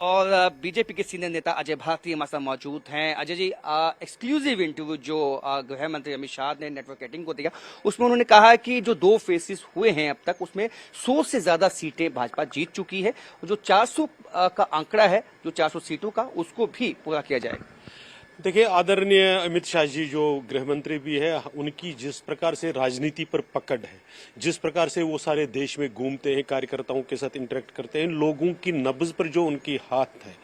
और बीजेपी के सीनियर नेता अजय भारती हमारे साथ मौजूद हैं। अजय जी, एक्सक्लूसिव इंटरव्यू जो गृह मंत्री अमित शाह ने नेटवर्क 18 को दिया, उसमें उन्होंने कहा कि जो 2 फेसेस हुए हैं अब तक, उसमें 100 से ज्यादा सीटें भाजपा जीत चुकी है। जो 400 का आंकड़ा है, जो 400 सीटों का, उसको भी पूरा किया जाएगा। देखिए, आदरणीय अमित शाह जी जो गृह मंत्री भी है, उनकी जिस प्रकार से राजनीति पर पकड़ है, जिस प्रकार से वो सारे देश में घूमते हैं, कार्यकर्ताओं के साथ इंटरेक्ट करते हैं, लोगों की नब्ज पर जो उनकी हाथ है,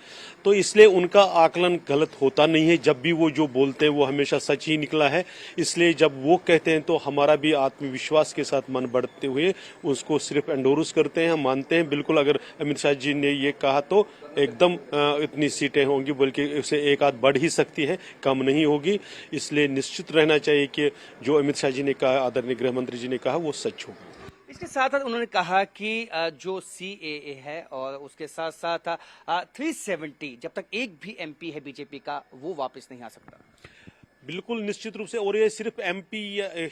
तो इसलिए उनका आकलन गलत होता नहीं है। जब भी वो जो बोलते हैं वो हमेशा सच ही निकला है। इसलिए जब वो कहते हैं तो हमारा भी आत्मविश्वास के साथ मन बढ़ते हुए उसको सिर्फ एंडोर्स करते हैं, हम मानते हैं। बिल्कुल, अगर अमित शाह जी ने ये कहा तो एकदम इतनी सीटें होंगी, बल्कि उससे एक आध बढ़ ही सकती है, कम नहीं होगी। इसलिए निश्चित रहना चाहिए कि जो अमित शाह जी ने कहा, आदरणीय गृह मंत्री जी ने कहा, वो सच होगा। इसके साथ साथ उन्होंने कहा कि जो सीएए है और उसके साथ साथ 370, जब तक एक भी एमपी है बीजेपी का, वो वापस नहीं आ सकता। बिल्कुल, निश्चित रूप से। और ये सिर्फ एमपी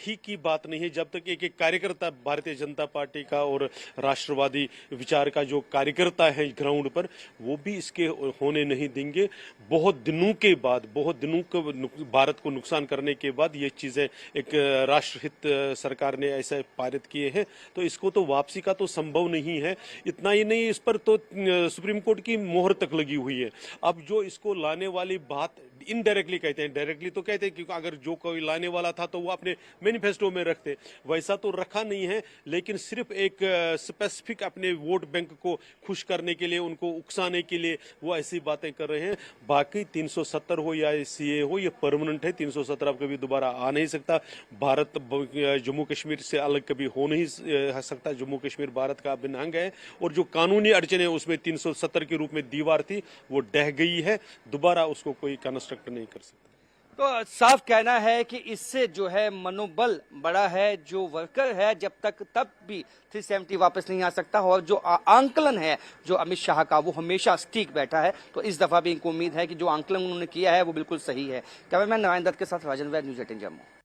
ही की बात नहीं है। जब तक एक एक कार्यकर्ता भारतीय जनता पार्टी का और राष्ट्रवादी विचार का जो कार्यकर्ता है ग्राउंड पर, वो भी इसके होने नहीं देंगे। बहुत दिनों के बाद, बहुत दिनों को भारत को नुकसान करने के बाद ये चीजें एक राष्ट्रहित सरकार ने ऐसे पारित किए हैं, तो इसको तो वापसी का तो संभव नहीं है। इतना ही नहीं, इस पर तो सुप्रीम कोर्ट की मोहर तक लगी हुई है। अब जो इसको लाने वाली बात इनडायरेक्टली कहते हैं, डायरेक्टली तो कहते हैं कि अगर जो कोई लाने वाला था तो वो अपने मैनिफेस्टो में रखते, वैसा तो रखा नहीं है। लेकिन सिर्फ एक स्पेसिफिक अपने वोट बैंक को खुश करने के लिए, उनको उकसाने के लिए वो ऐसी बातें कर रहे हैं। बाकी 370 हो या सीए हो, ये परमानेंट है। 370 अब कभी दोबारा आ नहीं सकता। भारत जम्मू कश्मीर से अलग कभी हो नहीं सकता। जम्मू कश्मीर भारत का अभिन्न अंग है और जो कानूनी अड़चने उसमें 370 के रूप में दीवार थी, वो ढह गई है। दोबारा उसको कोई कंस्ट्रक्ट नहीं कर सकता। तो साफ कहना है कि इससे जो है मनोबल बड़ा है, जो वर्कर है जब तक तब भी 370 वापस नहीं आ सकता। और जो आंकलन है जो अमित शाह का, वो हमेशा स्टीक बैठा है। तो इस दफा भी इनको उम्मीद है कि जो आंकलन उन्होंने किया है वो बिल्कुल सही है। कैमरामैन नारायण दत्त के साथ राजन वैद, न्यूज़ 18 जम्मू।